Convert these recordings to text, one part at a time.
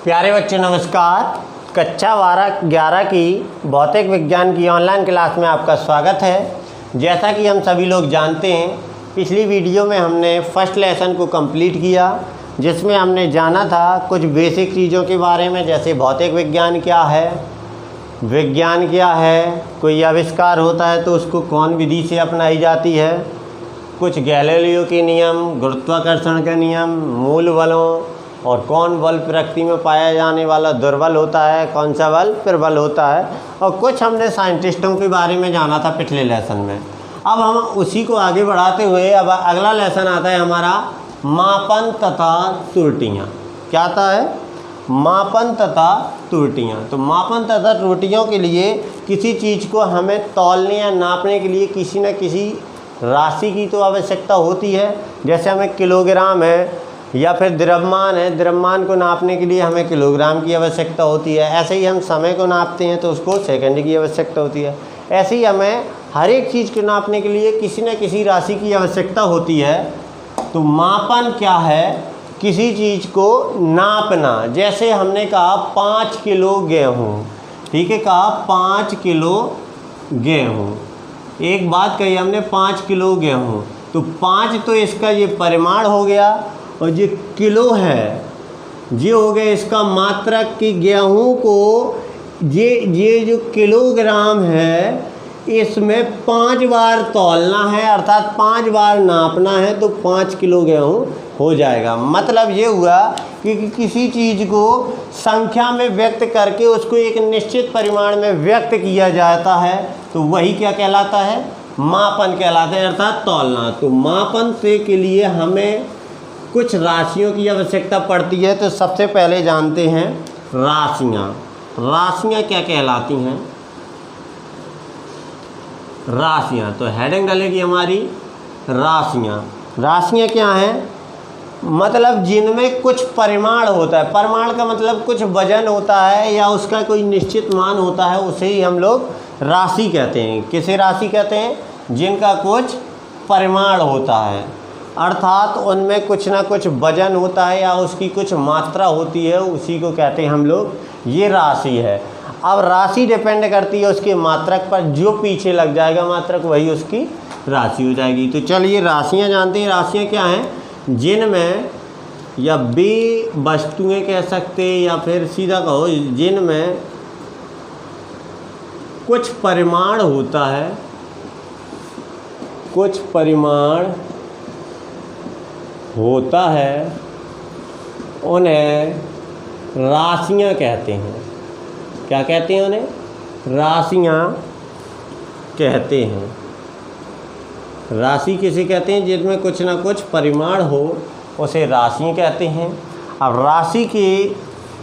प्यारे बच्चों नमस्कार। कक्षा 11 की भौतिक विज्ञान की ऑनलाइन क्लास में आपका स्वागत है। जैसा कि हम सभी लोग जानते हैं, पिछली वीडियो में हमने फर्स्ट लेसन को कंप्लीट किया, जिसमें हमने जाना था कुछ बेसिक चीज़ों के बारे में, जैसे भौतिक विज्ञान क्या है, विज्ञान क्या है, कोई आविष्कार होता है तो उसको कौन विधि से अपनाई जाती है, कुछ गैलीलियो के नियम, गुरुत्वाकर्षण के नियम, मूल बलों और कौन बल प्रकृति में पाया जाने वाला दुर्बल होता है, कौन सा बल प्रबल होता है, और कुछ हमने साइंटिस्टों के बारे में जाना था पिछले लेसन में। अब हम उसी को आगे बढ़ाते हुए अब अगला लेसन आता है हमारा मापन तथा त्रुटियाँ। क्या आता है? मापन तथा त्रुटियाँ। तो मापन तथा त्रुटियों के लिए किसी चीज़ को हमें तौलने या नापने के लिए किसी न किसी राशि की तो आवश्यकता होती है। जैसे हमें किलोग्राम है या फिर द्रव्यमान है, द्रव्यमान को नापने के लिए हमें किलोग्राम की आवश्यकता होती है। ऐसे ही हम समय को नापते हैं तो उसको सेकंड की आवश्यकता होती है। ऐसे ही हमें हर एक चीज़ को नापने के लिए किसी न किसी राशि की आवश्यकता होती है। तो मापन क्या है? किसी चीज़ को नापना। जैसे हमने कहा 5 किलो गेहूँ, ठीक है, कहा 5 किलो गेहूँ। एक बात कही हमने 5 किलो गेहूँ, तो 5 तो इसका ये परिमाण हो गया, और ये किलो है ये हो गया इसका मात्रक। कि गेहूँ को ये जो किलोग्राम है इसमें 5 बार तौलना है, अर्थात 5 बार नापना है, तो 5 किलो गेहूँ हो जाएगा। मतलब ये हुआ कि किसी चीज़ को संख्या में व्यक्त करके उसको एक निश्चित परिमाण में व्यक्त किया जाता है, तो वही क्या कहलाता है? मापन कहलाता है, अर्थात तौलना। तो मापन से के लिए हमें कुछ राशियों की आवश्यकता पड़ती है। तो सबसे पहले जानते हैं राशियाँ। राशियाँ क्या कहलाती हैं? राशियाँ, तो हेडिंग डलेगी हमारी राशियाँ। राशियाँ क्या हैं? मतलब जिनमें कुछ परिमाण होता है। परिमाण का मतलब कुछ वजन होता है या उसका कोई निश्चित मान होता है, उसे ही हम लोग राशि कहते हैं। किसे राशि कहते हैं? जिनका कुछ परिमाण होता है, अर्थात उनमें कुछ ना कुछ वजन होता है या उसकी कुछ मात्रा होती है, उसी को कहते हैं हम लोग ये राशि है। अब राशि डिपेंड करती है उसके मात्रक पर, जो पीछे लग जाएगा मात्रक वही उसकी राशि हो जाएगी। तो चलिए राशियाँ जानते हैं। राशियाँ क्या हैं? जिनमें या बे वस्तुएँ कह सकते हैं, या फिर सीधा कहो जिनमें कुछ परिमाण होता है, कुछ परिमाण होता है, उन्हें राशियाँ कहते हैं। क्या कहते हैं? उन्हें राशियाँ कहते हैं। राशि किसे कहते हैं? जिनमें कुछ ना कुछ परिमाण हो, उसे राशियाँ कहते हैं। अब राशि के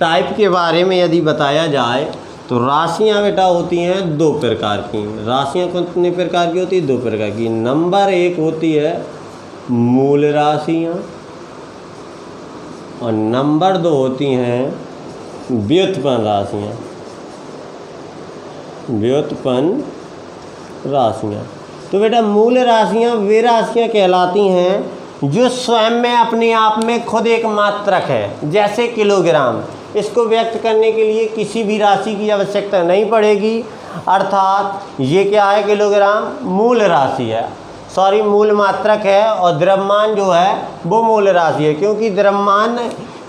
टाइप के बारे में यदि बताया जाए तो राशियाँ बेटा होती हैं 2 प्रकार की। राशियाँ कितने प्रकार की होती है? 2 प्रकार की। नंबर 1 होती है मूल राशियाँ, और नंबर 2 होती हैं व्युत्पन्न राशियाँ। व्युत्पन्न राशियाँ। तो बेटा मूल राशियाँ वे राशियाँ कहलाती हैं जो स्वयं में अपने आप में खुद एक मात्रक है। जैसे किलोग्राम, इसको व्यक्त करने के लिए किसी भी राशि की आवश्यकता नहीं पड़ेगी, अर्थात ये क्या है? किलोग्राम मूल राशि है, मूल मात्रक है। और द्रव्यमान जो है वो मूल राशि है, क्योंकि द्रव्यमान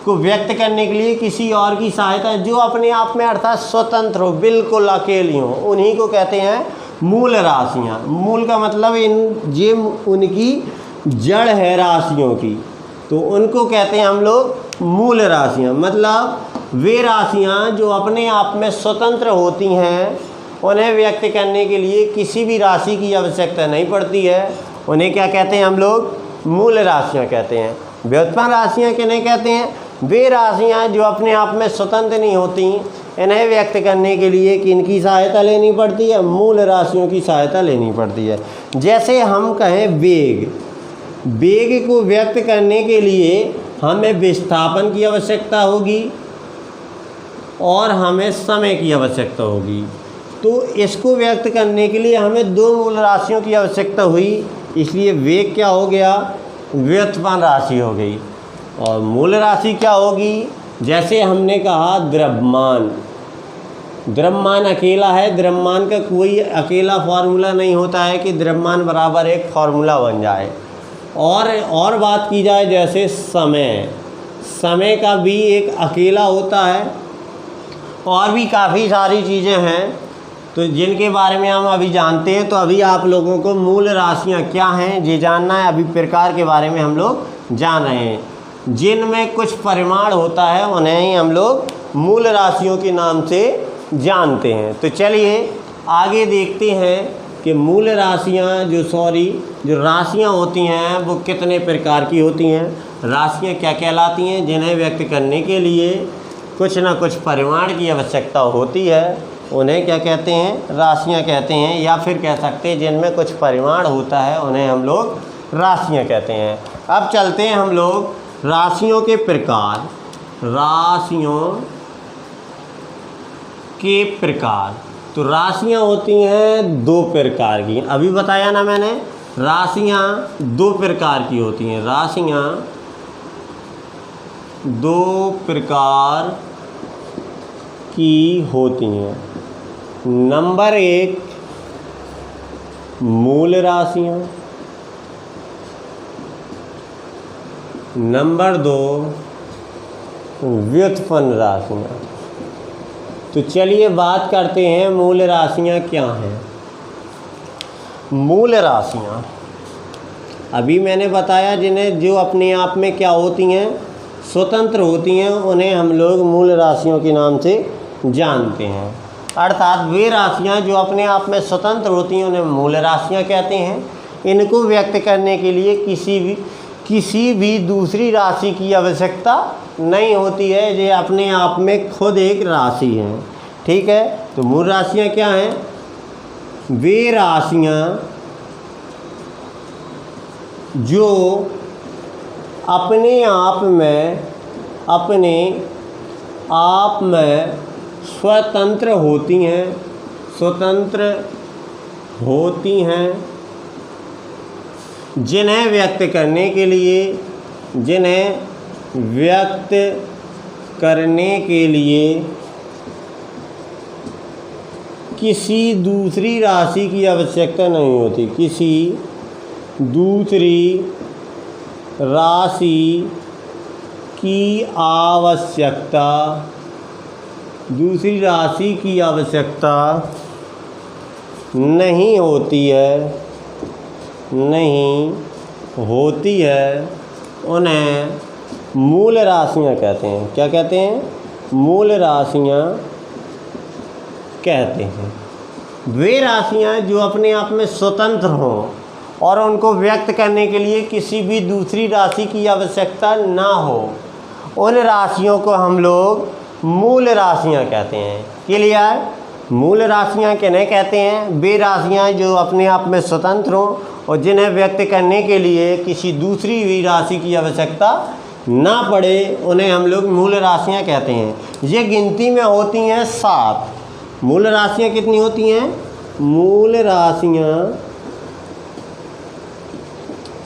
को व्यक्त करने के लिए किसी और की सहायता जो अपने आप में अर्थात स्वतंत्र हो, बिल्कुल अकेली हो, उन्हीं को कहते हैं मूल राशियाँ। मूल का मतलब ये उनकी जड़ है राशियों की, तो उनको कहते हैं हम लोग मूल राशियाँ। मतलब वे राशियाँ जो अपने आप में स्वतंत्र होती हैं, उन्हें व्यक्त करने के लिए किसी भी राशि की आवश्यकता नहीं पड़ती है, उन्हें क्या कहते हैं? हम लोग मूल राशियाँ कहते हैं। व्युत्पन्न राशियाँ किन्हें कहते हैं? वे राशियाँ जो अपने आप में स्वतंत्र नहीं होती, इन्हें व्यक्त करने के लिए किनकी सहायता लेनी पड़ती है? मूल राशियों की सहायता लेनी पड़ती है। जैसे हम कहें वेग, वेग को व्यक्त करने के लिए हमें विस्थापन की आवश्यकता होगी और हमें समय की आवश्यकता होगी। तो इसको व्यक्त करने के लिए हमें 2 मूल राशियों की आवश्यकता हुई, इसलिए वेग क्या हो गया? व्युत्पन्न राशि हो गई। और मूल राशि क्या होगी? जैसे हमने कहा द्रव्यमान, द्रव्यमान अकेला है, द्रव्यमान का कोई अकेला फार्मूला नहीं होता है कि द्रव्यमान बराबर एक फार्मूला बन जाए। और बात की जाए जैसे समय, समय का भी एक अकेला होता है, और भी काफ़ी सारी चीज़ें हैं तो जिनके बारे में हम अभी जानते हैं। तो अभी आप लोगों को मूल राशियाँ क्या हैं ये जानना है। अभी प्रकार के बारे में हम लोग जान रहे हैं। जिनमें कुछ परिमाण होता है उन्हें ही हम लोग मूल राशियों के नाम से जानते हैं। तो चलिए आगे देखते हैं कि मूल राशियाँ जो राशियाँ होती हैं वो कितने प्रकार की होती हैं। राशियाँ क्या कहलाती हैं, जिन्हें व्यक्त करने के लिए कुछ ना कुछ परिमाण की आवश्यकता होती है, उन्हें क्या कहते हैं, राशियाँ कहते हैं। या फिर कह सकते हैं जिनमें कुछ परिमाण होता है उन्हें हम लोग राशियाँ कहते हैं। अब चलते हैं हम लोग राशियों के प्रकार। राशियों के प्रकार, तो राशियाँ होती हैं दो प्रकार की। अभी बताया ना मैंने, राशियाँ दो प्रकार की होती हैं। राशियाँ दो प्रकार की होती हैं। नंबर एक मूल राशियाँ, नंबर दो व्युत्पन्न राशियाँ। तो चलिए बात करते हैं मूल राशियाँ क्या हैं। मूल राशियाँ अभी मैंने बताया जिन्हें जो अपने आप में क्या होती हैं, स्वतंत्र होती हैं, उन्हें हम लोग मूल राशियों के नाम से जानते हैं। अर्थात वे राशियाँ जो अपने आप में स्वतंत्र होती हैं उन्हें मूल राशियाँ कहते हैं। इनको व्यक्त करने के लिए किसी भी दूसरी राशि की आवश्यकता नहीं होती है, ये अपने आप में खुद एक राशि है। ठीक है, तो मूल राशियाँ क्या हैं? वे राशियाँ जो अपने आप में स्वतंत्र होती हैं, जिन्हें व्यक्त करने के लिए किसी दूसरी राशि की आवश्यकता नहीं होती। किसी दूसरी राशि की आवश्यकता नहीं होती है, उन्हें मूल राशियाँ कहते हैं। क्या कहते हैं? मूल राशियाँ कहते हैं। वे राशियाँ जो अपने आप में स्वतंत्र हों और उनको व्यक्त करने के लिए किसी भी दूसरी राशि की आवश्यकता ना हो, उन राशियों को हम लोग मूल राशियाँ कहते हैं। क्लियर? मूल राशियाँ किन्हें कहते हैं? वे राशियाँ जो अपने आप में स्वतंत्र हों और जिन्हें व्यक्त करने के लिए किसी दूसरी भी राशि की आवश्यकता ना पड़े, उन्हें हम लोग मूल राशियाँ कहते हैं। ये गिनती में होती हैं 7। मूल राशियाँ कितनी होती हैं? मूल राशियाँ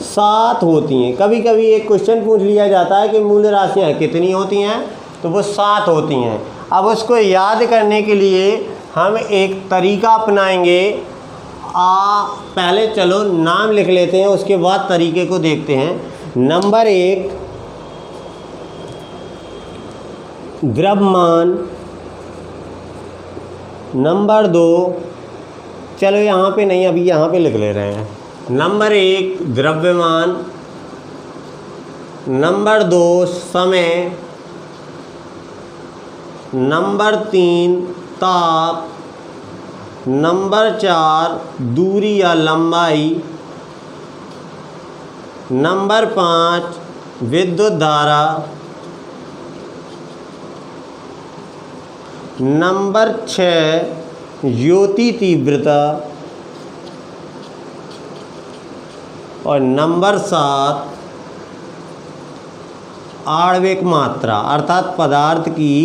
7 होती हैं। कभी कभी एक क्वेश्चन पूछ लिया जाता है कि मूल राशियाँ कितनी होती हैं, तो वो 7 होती हैं। अब उसको याद करने के लिए हम एक तरीका अपनाएंगे। पहले चलो नाम लिख लेते हैं, उसके बाद तरीके को देखते हैं। नंबर 1 द्रव्यमान, नंबर 2, चलो यहाँ पे नहीं, अभी यहाँ पे लिख ले रहे हैं। नंबर 1 द्रव्यमान, नंबर 2 समय, नंबर 3 ताप, नंबर 4 दूरी या लंबाई, नंबर 5 विद्युत धारा, नंबर 6 ज्योति तीव्रता और नंबर 7 आणविक मात्रा, अर्थात पदार्थ की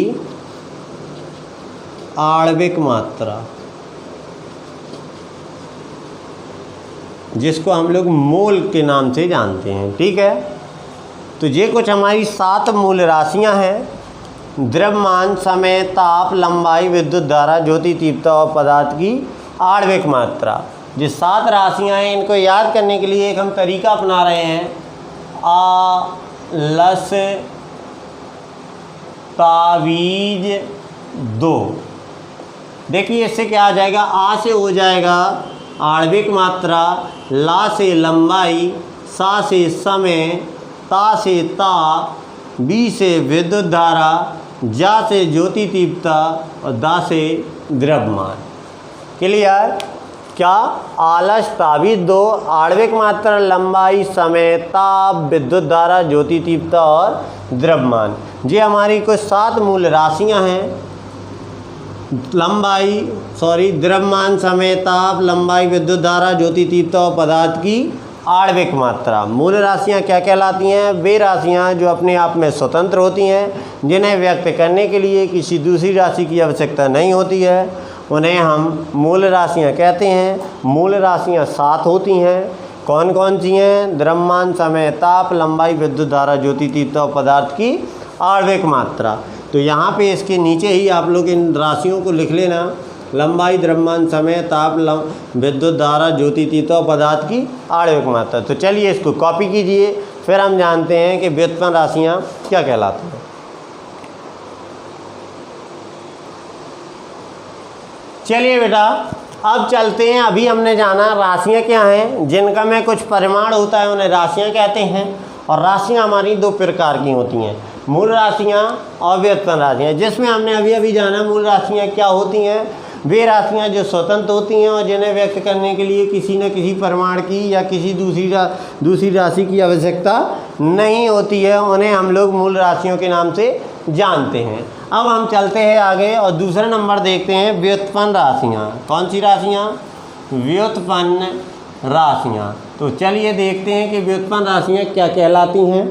आणविक मात्रा, जिसको हम लोग मोल के नाम से जानते हैं। ठीक है, तो ये कुछ हमारी 7 मूल राशियां हैं। द्रव्यमान, समय, ताप, लंबाई, विद्युत धारा, ज्योति तीव्रता और पदार्थ की आणविक मात्रा। ये 7 राशियां हैं, इनको याद करने के लिए एक हम तरीका अपना रहे हैं, आलस तावीज 2। देखिए इससे क्या आ जाएगा, आ से हो जाएगा आणविक मात्रा, ला से लंबाई, सा से समय, ता से ताप, बी से विद्युत धारा, जा से ज्योति तीव्रता और दा से द्रव्यमान। क्लियर? क्या? आलस तावीज 2, आणविक मात्रा, लंबाई, समय, ताप, विद्युत धारा, ज्योति तीव्रता और द्रव्यमान। ये हमारी कुछ 7 मूल राशियां हैं। द्रव्यमान, समय, ताप, लंबाई, विद्युत धारा, ज्योति तीव्रता और पदार्थ की आणविक मात्रा। मूल राशियां क्या कहलाती हैं? वे राशियां जो अपने आप में स्वतंत्र होती हैं, जिन्हें व्यक्त करने के लिए किसी दूसरी राशि की आवश्यकता नहीं होती है, उन्हें हम मूल राशियां कहते हैं। मूल राशियां 7 होती हैं। कौन कौन सी हैं? द्रव्यमान, समय, ताप, लंबाई, विद्युत धारा, ज्योति तीव्रता और पदार्थ की आणविक मात्रा। तो यहाँ पे इसके नीचे ही आप लोग इन राशियों को लिख लेना, लंबाई, द्रव्यमान, समय, ताप, विद्युत धारा, ज्योति तीव्रता और पदार्थ की आणविक मात्रा। तो चलिए इसको कॉपी कीजिए, फिर हम जानते हैं कि व्युत्पन्न राशियाँ क्या कहलाती हैं। चलिए बेटा अब चलते हैं। अभी हमने जाना राशियाँ क्या हैं, जिनका में कुछ परिमाण होता है उन्हें राशियाँ कहते हैं। और राशियाँ हमारी 2 प्रकार की होती हैं, मूल राशियाँ और व्युत्पन्न राशियाँ। जिसमें हमने अभी अभी जाना मूल राशियाँ क्या होती हैं। वे राशियाँ जो स्वतंत्र होती हैं और जिन्हें व्यक्त करने के लिए किसी न किसी परिमाण की या किसी दूसरी राशि की आवश्यकता नहीं होती है, उन्हें हम लोग मूल राशियों के नाम से जानते हैं। अब हम चलते हैं आगे और दूसरा नंबर देखते हैं व्युत्पन्न राशियाँ। कौन सी राशियाँ? व्युत्पन्न राशियाँ। तो चलिए देखते हैं कि व्युत्पन्न राशियाँ क्या कहलाती हैं।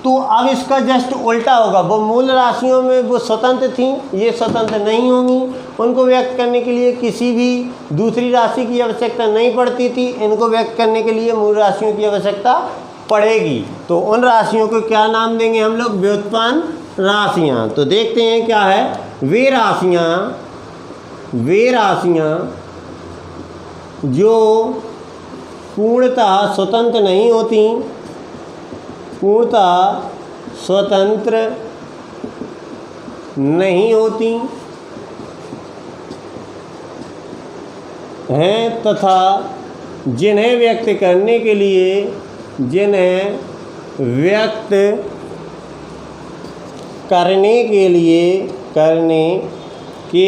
तो अब इसका जस्ट उल्टा होगा। वो मूल राशियों में वो स्वतंत्र थी, ये स्वतंत्र नहीं होंगी। उनको व्यक्त करने के लिए किसी भी दूसरी राशि की आवश्यकता नहीं पड़ती थी, इनको व्यक्त करने के लिए मूल राशियों की आवश्यकता पड़ेगी। तो उन राशियों को क्या नाम देंगे हम लोग? व्युत्पन्न राशियाँ। तो देखते हैं क्या है। वे राशियाँ जो पूर्णतः स्वतंत्र नहीं होती, पूर्णतः स्वतंत्र नहीं होती हैं तथा जिन्हें व्यक्त करने के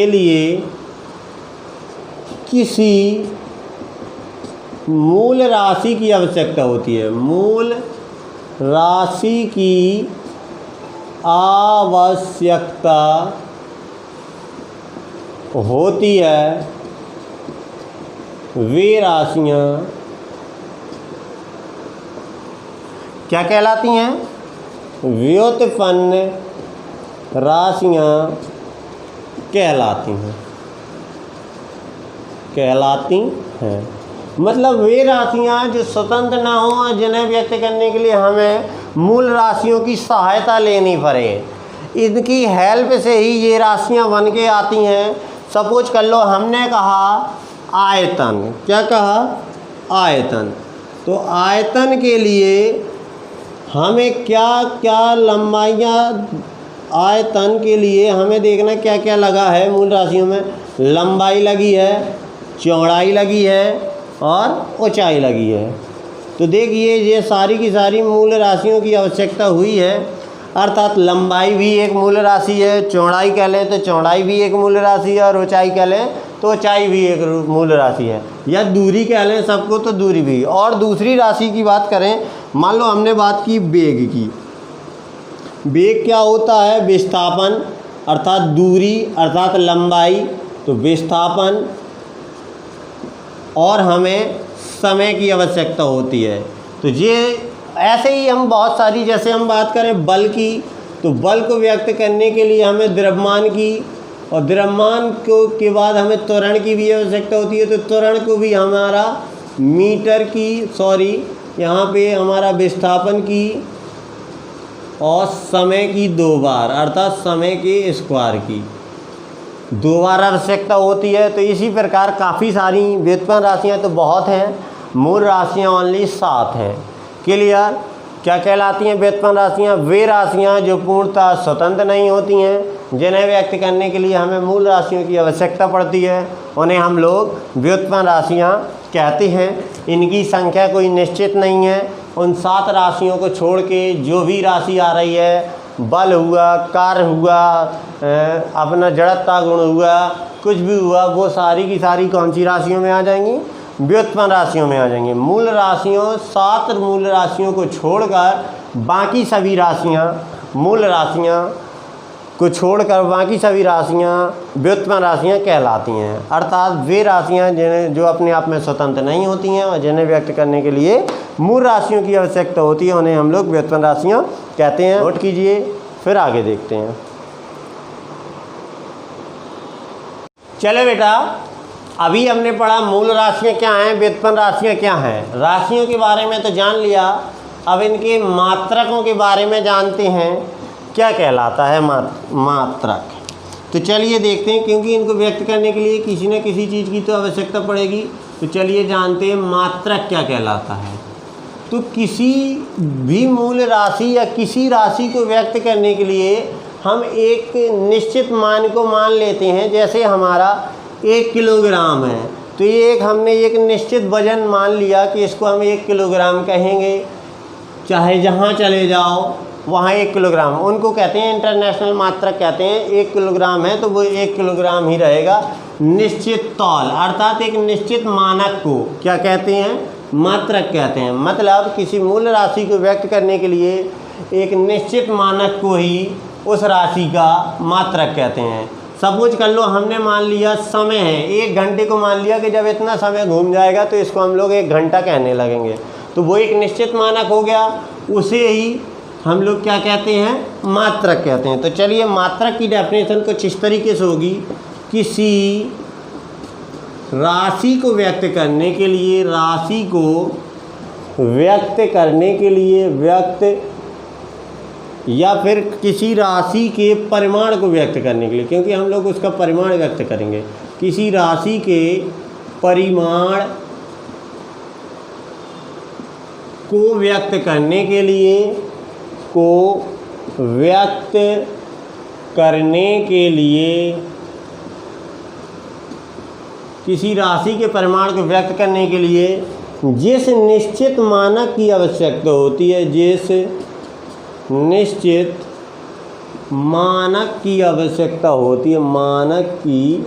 लिए किसी मूल राशि की आवश्यकता होती है। मूल राशि की आवश्यकता होती है, वे राशियाँ क्या कहलाती हैं? व्युत्पन्न राशियाँ कहलाती हैं। मतलब वे राशियाँ जो स्वतंत्र ना हो और जिन्हें व्यक्त करने के लिए हमें मूल राशियों की सहायता लेनी पड़े, इनकी हेल्प से ही ये राशियाँ बन के आती हैं। सपोज कर लो हमने कहा आयतन, क्या कहा? आयतन। तो आयतन के लिए हमें क्या क्या लंबाइयाँ, आयतन के लिए हमें देखना क्या क्या लगा है मूल राशियों में। लंबाई लगी है, चौड़ाई लगी है और ऊंचाई लगी है। तो देखिए ये सारी की सारी मूल राशियों की आवश्यकता हुई है। अर्थात लंबाई भी एक मूल राशि है, चौड़ाई कह लें तो चौड़ाई भी एक मूल राशि है, और ऊंचाई कह लें तो ऊंचाई भी एक मूल राशि है, या दूरी कह लें सबको तो दूरी भी। और दूसरी राशि की बात करें, मान लो हमने बात की वेग की। वेग क्या होता है? विस्थापन, अर्थात दूरी अर्थात लंबाई। तो विस्थापन, और हमें समय की आवश्यकता होती है। तो ये ऐसे ही हम बहुत सारी, जैसे हम बात करें बल की, तो बल को व्यक्त करने के लिए हमें द्रव्यमान की, और द्रव्यमान को के बाद हमें त्वरण की भी आवश्यकता होती है। तो त्वरण को भी हमारा मीटर की, यहाँ पे हमारा विस्थापन की और समय की 2 बार अर्थात समय के स्क्वायर की 2 बार आवश्यकता होती है। तो इसी प्रकार काफ़ी सारी व्युत्पन्न राशियाँ तो बहुत हैं, मूल राशियाँ ओनली 7 हैं। क्लियर? क्या कहलाती हैं व्युत्पन्न राशियाँ? वे राशियाँ जो पूर्णतः स्वतंत्र नहीं होती हैं, जिन्हें व्यक्त करने के लिए हमें मूल राशियों की आवश्यकता पड़ती है, उन्हें हम लोग व्युत्पन्न राशियाँ कहते हैं। इनकी संख्या कोई निश्चित नहीं है। उन 7 राशियों को छोड़ के जो भी राशि आ रही है, बल हुआ, कार्य हुआ, अपना जड़त्ता गुण हुआ, कुछ भी हुआ, वो सारी की सारी कौन सी राशियों में आ जाएंगी? व्युत्पन्न राशियों में आ जाएंगी। मूल राशियों 7 मूल राशियों को छोड़कर बाकी सभी राशियाँ, मूल राशियाँ को छोड़कर बाकी सभी राशियाँ व्युत्पन्न राशियाँ कहलाती हैं। अर्थात वे राशियाँ जिन्हें जो अपने आप में स्वतंत्र नहीं होती हैं और जिन्हें व्यक्त करने के लिए मूल राशियों की आवश्यकता होती है, उन्हें हम लोग व्युत्पन्न राशियाँ कहते हैं। नोट कीजिए, फिर आगे देखते हैं। चलो बेटा, अभी हमने पढ़ा मूल राशियाँ क्या हैं, व्युत्पन्न राशियाँ क्या हैं। राशियों के बारे में तो जान लिया, अब इनके मात्रकों के बारे में जानते हैं। क्या कहलाता है मात्रक? तो चलिए देखते हैं, क्योंकि इनको व्यक्त करने के लिए किसी न किसी चीज़ की तो आवश्यकता पड़ेगी। तो चलिए जानते हैं मात्रक क्या कहलाता है। तो किसी भी मूल राशि या किसी राशि को व्यक्त करने के लिए हम एक निश्चित मान को मान लेते हैं। जैसे हमारा 1 किलोग्राम है, तो ये हमने एक निश्चित वजन मान लिया कि इसको हम 1 किलोग्राम कहेंगे। चाहे जहाँ चले जाओ वहाँ 1 किलोग्राम, उनको कहते हैं इंटरनेशनल मात्रक कहते हैं। 1 किलोग्राम है तो वो 1 किलोग्राम ही रहेगा। निश्चित तौल अर्थात एक निश्चित मानक को क्या कहते हैं? मात्रक कहते हैं। मतलब किसी मूल राशि को व्यक्त करने के लिए एक निश्चित मानक को ही उस राशि का मात्रक कहते हैं। सपोज कर लो, हमने मान लिया समय है, 1 घंटे को मान लिया कि जब इतना समय घूम जाएगा तो इसको हम लोग 1 घंटा कहने लगेंगे। तो वो एक निश्चित मानक हो गया, उसे ही हम लोग क्या कहते हैं? मात्रक कहते हैं। तो चलिए, मात्रक की डेफिनेशन कुछ इस तरीके से होगी। किसी राशि को व्यक्त करने के लिए, राशि को व्यक्त करने के लिए, व्यक्त या फिर किसी राशि के परिमाण को व्यक्त करने के लिए, क्योंकि हम लोग उसका परिमाण व्यक्त करेंगे। किसी राशि के परिमाण को व्यक्त करने के लिए, किसी राशि के परिमाण को व्यक्त करने के लिए जिस निश्चित मानक की आवश्यकता होती है, जिस निश्चित मानक की आवश्यकता होती है, मानक की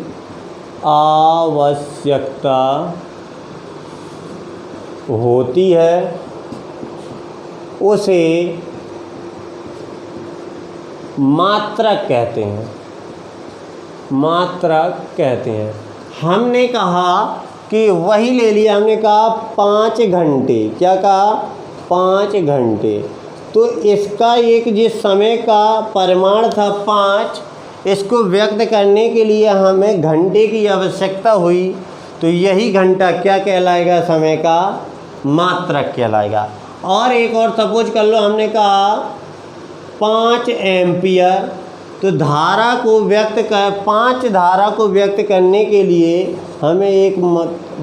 आवश्यकता होती है, उसे मात्रक कहते हैं। मात्रक कहते हैं। हमने कहा कि वही ले लिया, हमने कहा 5 घंटे। क्या कहा? 5 घंटे। तो इसका एक जिस समय का परिमाण था 5, इसको व्यक्त करने के लिए हमें घंटे की आवश्यकता हुई। तो यही घंटा क्या कहलाएगा? समय का मात्रक कहलाएगा। और एक और सपोज कर लो, हमने कहा 5 एम्पियर। तो धारा को व्यक्त कर 5 धारा को व्यक्त करने के लिए हमें एक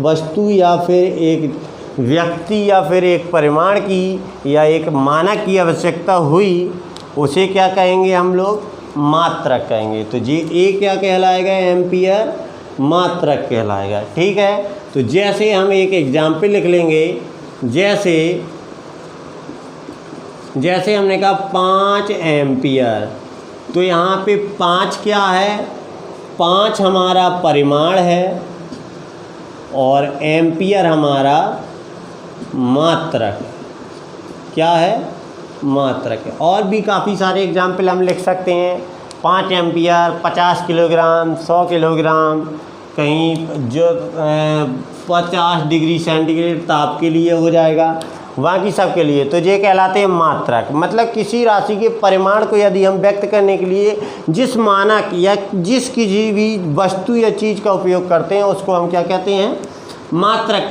वस्तु या फिर एक व्यक्ति या फिर एक परिमाण की या एक मानक की आवश्यकता हुई, उसे क्या कहेंगे हम लोग? मात्रक कहेंगे। तो ये क्या कहलाएगा? एम्पियर मात्रक कहलाएगा। ठीक है। तो जैसे हम एक एग्जाम्पल लिख लेंगे, जैसे हमने कहा 5 एम्पियर। तो यहाँ पे 5 क्या है? 5 हमारा परिमाण है और एम्पियर हमारा मात्रक। क्या है? मात्रक है। और भी काफ़ी सारे एग्जाम्पल हम लिख सकते हैं। 5 एम्पियर 50 किलोग्राम, 100 किलोग्राम, कहीं जो 50 डिग्री सेंटीग्रेड ताप के लिए हो जाएगा, बाकी सब के लिए। तो ये कहलाते हैं मात्रक। मतलब किसी राशि के परिमाण को यदि हम व्यक्त करने के लिए जिस मानक या जिस किसी भी वस्तु या चीज़ का उपयोग करते हैं, उसको हम क्या कहते हैं? मात्रक।